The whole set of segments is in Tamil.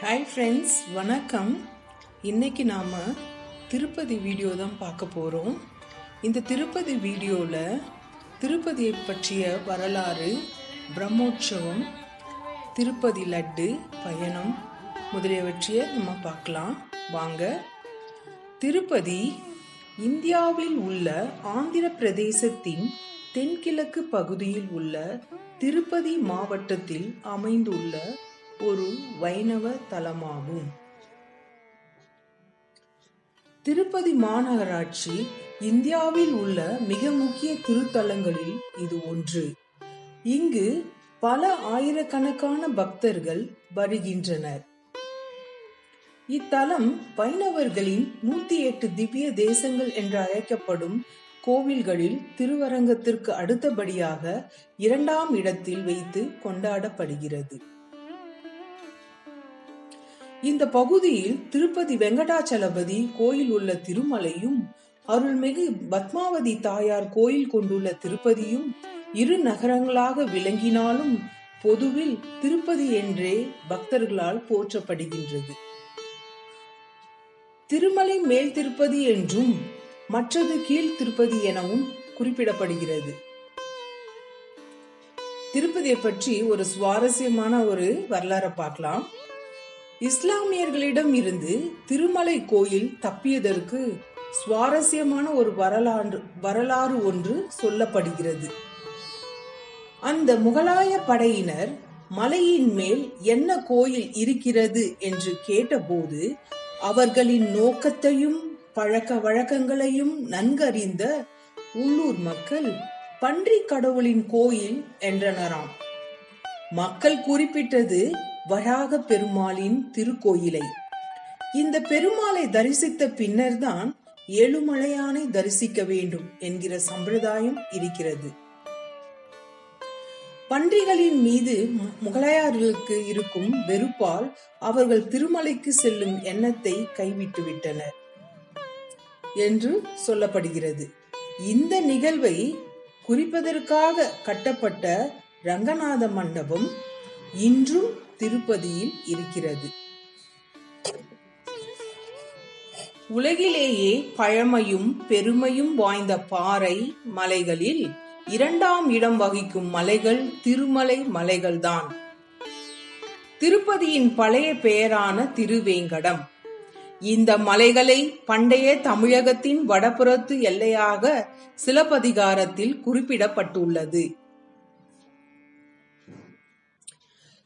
ஹாய் ஃப்ரெண்ட்ஸ், வணக்கம். இன்னைக்கு நாம் திருப்பதி வீடியோ தான் பார்க்க போகிறோம். இந்த திருப்பதி வீடியோவில் திருப்பதியை பற்றிய வரலாறு, பிரம்மோற்சவம், திருப்பதி லட்டு பயணம் முதலியவற்றை நம்ம பார்க்கலாம். வாங்க. திருப்பதி இந்தியாவில் உள்ள ஆந்திர பிரதேசத்தின் தென்கிழக்கு பகுதியில் உள்ள திருப்பதி மாவட்டத்தில் அமைந்துள்ள ஒரு வைணவ தலமாகும். திருப்பதி மாநகராட்சி இந்தியாவில் உள்ள மிக முக்கிய திருத்தலங்களில் இது ஒன்று. இங்கு பல ஆயிரக்கணக்கான பக்தர்கள் வருகின்றனர். இத்தலம் வைணவர்களின் 108 திவ்ய தேசங்கள் என்று அழைக்கப்படும் கோவில்களில் திருவரங்கத்திற்கு அடுத்தபடியாக 2ஆம் இடத்தில் வைத்து கொண்டாடப்படுகிறது. இந்த பகுதியில் திருப்பதி வெங்கடாச்சலபதி கோயில் உள்ள திருமலையும், அருள்மிகு பத்மாவதி தாயார் கோயில் கொண்டுள்ள திருப்பதியும் இரு நகரங்களாக விளங்கினாலும் பொதுவில் திருப்பதி என்றே பக்தர்களால் போற்றப்படுகின்றது. திருமலை மேல் திருப்பதி என்றும் மற்றது கீழ் திருப்பதி எனவும் குறிப்பிடப்படுகிறது. திருப்பதியை பற்றி ஒரு சுவாரஸ்யமான ஒரு வரலாறை பார்க்கலாம். இஸ்லாமியர்களிடம் இருந்து திருமலை கோயில் தப்பியதற்கு சுவாரஸ்யமான ஒரு வரலாறு ஒன்று சொல்லப்படுகிறது. அந்த முகலாய படையினர் மலையின் மேல் என்ன கோயில் இருக்கிறது என்று கேட்டபோது அவர்களின் நோக்கத்தையும் பழக்க வழக்கங்களையும் நன்கறிந்த உள்ளூர் மக்கள் பன்றி கடவுளின் கோயில் என்றனராம். மக்கள் குறிப்பிட்டது வராக பெருமாளின் திருக்கோயிலை. இந்த பெருமாளை தரிசித்த பின்னர் தான் ஏழுமலையானை தரிசிக்க வேண்டும் என்கிற சம்பிரதாயம் இருக்கிறது. பன்றிகளின் மீது முகலாயர்களுக்கு இருக்கும் வெறுப்பால் அவர்கள் திருமலைக்கு செல்லும் எண்ணத்தை கைவிட்டு விட்டனர் என்று சொல்லப்படுகிறது. இந்த நிகழ்வை குறிப்பதற்காக கட்டப்பட்ட ரங்கநாத மண்டபம் இன்றும் திருப்பதியில் இருக்கிறது. உலகிலேயே பழமையும் பெருமையும் வாய்ந்த பாறை மலைகளில் 2ஆம் இடம் வகிக்கும் மலைகள் திருமலை மலைகள்தான். திருப்பதியின் பழைய பெயரான திருவேங்கடம். இந்த மலைகளை பண்டைய தமிழகத்தின் வடபுறத்து எல்லையாக சிலப்பதிகாரத்தில் குறிப்பிடப்பட்டுள்ளது.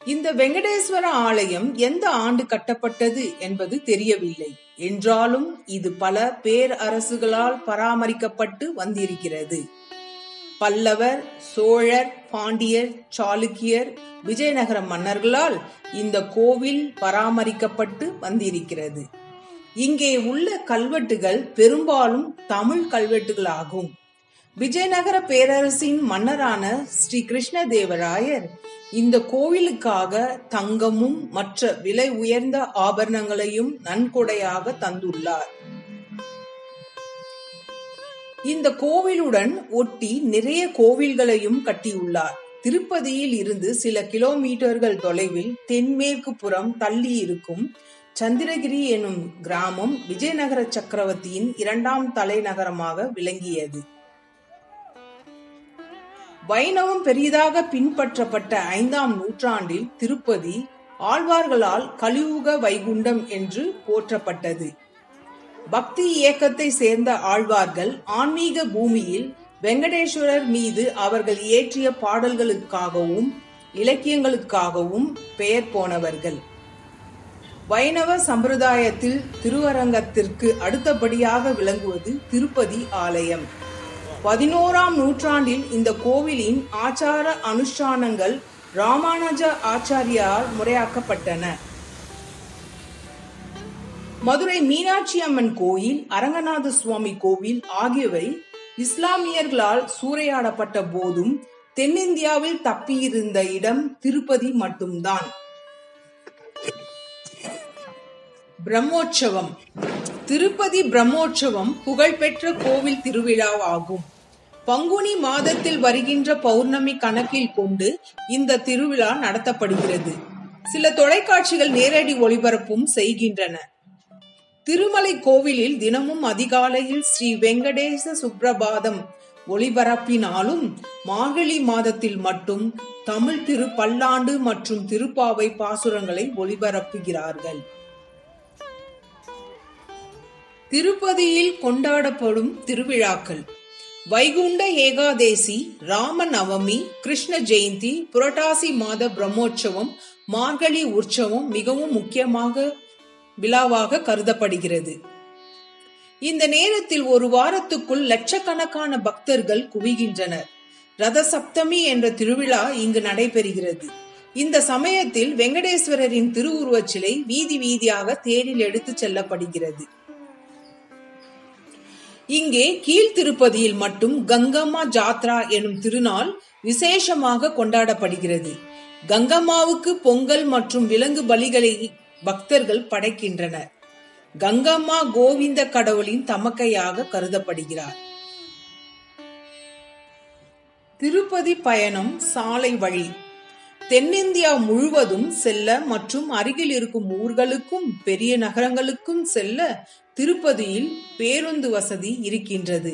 இந்த வெங்கடேஸ்வர ஆலயம் எந்த ஆண்டு கட்டப்பட்டது என்பது தெரியவில்லை. என்றாலும் இது பல பேரரசுகளால் பராமரிக்கப்பட்டு வந்திருக்கிறது. பல்லவர், சோழர், பாண்டியர், சாளுக்கியர், விஜயநகர மன்னர்களால் இந்த கோவில் பராமரிக்கப்பட்டு வந்திருக்கிறது. இங்கே உள்ள கல்வெட்டுகள் பெரும்பாலும் தமிழ் கல்வெட்டுகளாகும். விஜயநகர பேரரசின் மன்னரான ஸ்ரீ கிருஷ்ணதேவராயர் இந்த கோவிலுக்காக தங்கமும் மற்ற விலை உயர்ந்த ஆபரணங்களையும் நன்கொடையாக தந்துள்ளார். இந்த கோவிலுடன் ஒட்டி நிறைய கோவில்களையும் கட்டியுள்ளார். திருப்பதியில் இருந்து சில கிலோமீட்டர்கள் தொலைவில் தென்மேற்கு புறம் தள்ளி இருக்கும் சந்திரகிரி எனும் கிராமம் விஜயநகர சக்கரவர்த்தியின் 2ஆம் தலைநகரமாக விளங்கியது. வைணவம் பெரிதாக பின்பற்றப்பட்ட 5ஆம் நூற்றாண்டில் திருப்பதி ஆழ்வார்களால் கலியுக வைகுண்டம் என்று போற்றப்பட்டது. பக்தி இயக்கத்தை சேர்ந்த ஆழ்வார்கள் ஆன்மீக பூமியில் வெங்கடேஸ்வரர் மீது அவர்கள் இயற்றிய பாடல்களுக்காகவும் இலக்கியங்களுக்காகவும் பெயர் போனவர்கள். வைணவ சம்பிரதாயத்தில் திருவரங்கத்திற்கு அடுத்தபடியாக விளங்குவது திருப்பதி ஆலயம். 11ஆம் நூற்றாண்டில் இந்த கோவிலின் ஆச்சார அனுஷ்டானங்கள் ராமானுஜ ஆச்சாரியால் முறையாக்கப்பட்டன. மதுரை மீனாட்சி அம்மன் கோயில், அரங்கநாத சுவாமி கோவில் ஆகியவை இஸ்லாமியர்களால் சூறையாடப்பட்ட போதும் தென்னிந்தியாவில் தப்பியிருந்த இடம் திருப்பதி மட்டும்தான். பிரம்மோற்சவம். திருப்பதி பிரம்மோற்சவம் புகழ்பெற்ற கோவில் திருவிழாவாகும். பங்குனி மாதத்தில் வருகின்ற பௌர்ணமி கணக்கில் கொண்டு இந்த திருவிழா நடத்தப்படுகிறது. சில தொலைக்காட்சிகள் நேரடி ஒளிபரப்பும் செய்கின்றன. திருமலை கோவிலில் தினமும் அதிகாலையில் ஸ்ரீ வெங்கடேச சுப்ரபாதம் ஒளிபரப்பினாலும் மார்கழி மாதத்தில் மட்டும் தமிழ் பல்லாண்டு மற்றும் திருப்பாவை பாசுரங்களை ஒளிபரப்புகிறார்கள். திருப்பதியில் கொண்டாடப்படும் திருவிழாக்கள்: வைகுண்ட ஏகாதேசி, ராம நவமி, கிருஷ்ண ஜெயந்தி, புரட்டாசி மாத பிரம்மோற்சவம், மார்கழி உற்சவம் மிகவும் முக்கியமாக விழாவாக கருதப்படுகிறது. இந்த நேரத்தில் ஒரு வாரத்துக்குள் லட்சக்கணக்கான பக்தர்கள் குவிகின்றனர். ரத சப்தமி என்ற திருவிழா இங்கு நடைபெறுகிறது. இந்த சமயத்தில் வெங்கடேஸ்வரரின் திருவுருவச் சிலை வீதி வீதியாக தேரில் எடுத்து செல்லப்படுகிறது. இங்கே கீழ் திருப்பதியில் மட்டும் கங்கம்மா ஜாத்ரா எனும் திருநாள் விசேஷமாக கொண்டாடப்படுகிறது. கங்கம்மாவுக்கு பொங்கல் மற்றும் விலங்கு பலிகளை பக்தர்கள் படைக்கின்றனர். கங்கம்மா கோவிந்த கடவுளின் தமக்கையாக கருதப்படுகிறார். திருப்பதி பயணம் சாலை வழி: தென்னிந்தியா முழுவதும் செல்ல மற்றும் அருகில் இருக்கும் ஊர்களுக்கும் பெரிய நகரங்களுக்கும் செல்ல திருப்பதியில் பேருந்து வசதி இருக்கின்றது.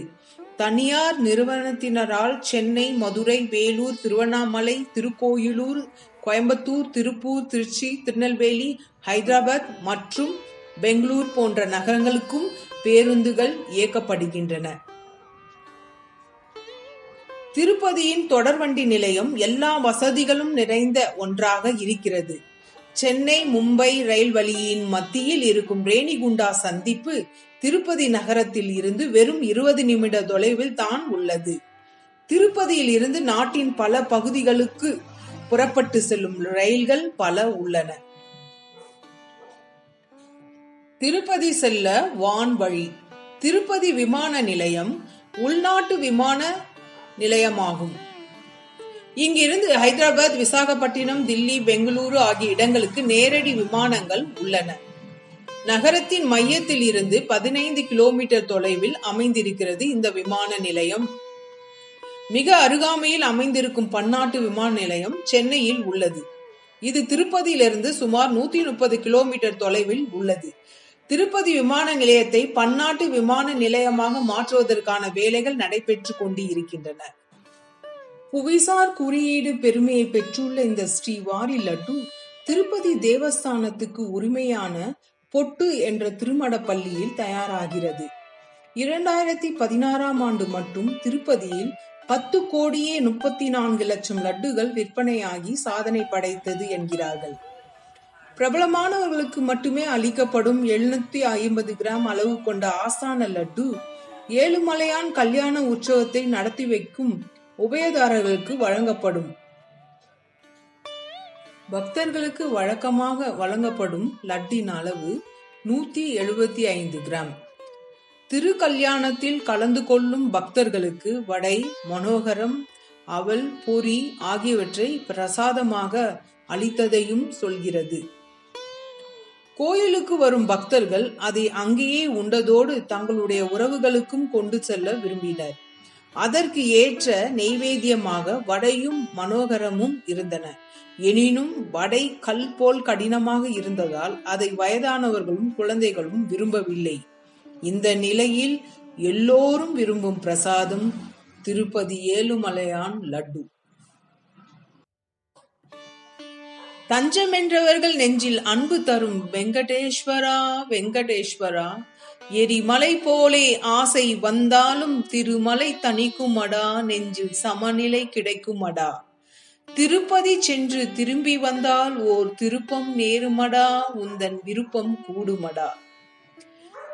தனியார் நிறுவனத்தினரால் சென்னை, மதுரை, வேலூர், திருவண்ணாமலை, திருக்கோயிலூர், கோயம்புத்தூர், திருப்பூர், திருச்சி, திருநெல்வேலி, ஹைதராபாத் மற்றும் பெங்களூர் போன்ற நகரங்களுக்கும் பேருந்துகள் இயக்கப்படுகின்றன. திருப்பதியின் தொடர்வண்டி நிலையம் எல்லா வசதிகளும் நிறைந்த ஒன்றாக இருக்கிறது. சென்னை மும்பை ரயில் வழியின் மத்தியில் இருக்கும் ரேணிகுண்டா சந்திப்பு திருப்பதி நகரத்தில் இருந்து வெறும் 20 நிமிட தொலைவில் தான் உள்ளது. திருப்பதியில் இருந்து நாட்டின் பல பகுதிகளுக்கு புறப்பட்டு செல்லும் ரயில்கள் பல உள்ளன. திருப்பதி செல்ல வான்வழி: திருப்பதி விமான நிலையம் உள்நாட்டு விமான நிலையமாகும். இங்கிருந்து ஹைதராபாத், விசாகப்பட்டினம், தில்லி, பெங்களூரு ஆகிய இடங்களுக்கு நேரடி விமானங்கள் உள்ளன. நகரத்தின் மையத்தில் இருந்து 15 கிலோமீட்டர் தொலைவில் அமைந்திருக்கிறது இந்த விமான நிலையம். மிக அருகாமையில் அமைந்திருக்கும் பன்னாட்டு விமான நிலையம் சென்னையில் உள்ளது. இது திருப்பதியிலிருந்து சுமார் 130 கிலோமீட்டர் தொலைவில் உள்ளது. திருப்பதி விமான நிலையத்தை பன்னாட்டு விமான நிலையமாக மாற்றுவதற்கான வேலைகள் நடைபெற்று கொண்டு இருக்கின்றன. புவிசார் குறியீடு பெருமையை பெற்றுள்ள இந்த ஸ்ரீவாரி லட்டு திருப்பதி தேவஸ்தானத்துக்கு உரிமையான பொட்டு என்ற திருமட பள்ளியில் தயாராகிறது. 2016 ஆண்டு மட்டும் திருப்பதியில் 10 கோடியே 34 லட்சம் லட்டுகள் விற்பனையாகி சாதனை படைத்தது என்கிறார்கள். பிரபலமானவர்களுக்கு மட்டுமே அளிக்கப்படும் 750 கிராம் அளவு கொண்ட ஆஸ்தான லட்டு ஏழுமலையான் கல்யாண உற்சவத்தை நடத்தி வைக்கும் உபயதாரர்களுக்கு வழங்கப்படும். பக்தர்களுக்கு வழக்கமாக வழங்கப்படும் லட்டின் அளவு 175 கிராம். திருக்கல்யாணத்தில் கலந்து கொள்ளும் பக்தர்களுக்கு வடை, மனோகரம், அவல், பொரி ஆகியவற்றை பிரசாதமாக அளித்ததையும் சொல்கிறது. கோயிலுக்கு வரும் பக்தர்கள் அதை அங்கேயே உண்டதோடு தங்களுடைய உறவுகளுக்கும் கொண்டு செல்ல விரும்பினர். அதற்கு ஏற்ற நெய்வேத்தியமாக வடையும் மனோகரமும் இருந்தன. எனினும் வடை கல் போல் கடினமாக இருந்ததால் அதை வயதானவர்களும் குழந்தைகளும் விரும்பவில்லை. இந்த நிலையில் எல்லோரும் விரும்பும் பிரசாதம் திருப்பதி ஏழுமலையான் லட்டு. தஞ்சமென்றவர்கள் நெஞ்சில் அன்பு தரும் வெங்கடேஸ்வரா வெங்கடேஸ்வரா, எரிமலை போலே ஆசை வந்தாலும் திருமலை தணிக்குமடா, நெஞ்சில் சமநிலை கிடைக்குமடா. திருப்பதி சென்று திரும்பி வந்தால் ஓர் திருப்பம் நேருமடா, உந்தன் விருப்பம் கூடுமடா.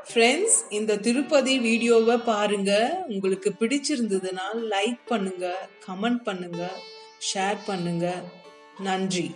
ஃப்ரெண்ட்ஸ், இந்த திருப்பதி வீடியோவை பாருங்க. உங்களுக்கு பிடிச்சிருந்ததுன்னா லைக் பண்ணுங்க, கமெண்ட் பண்ணுங்க, ஷேர் பண்ணுங்க. நன்றி.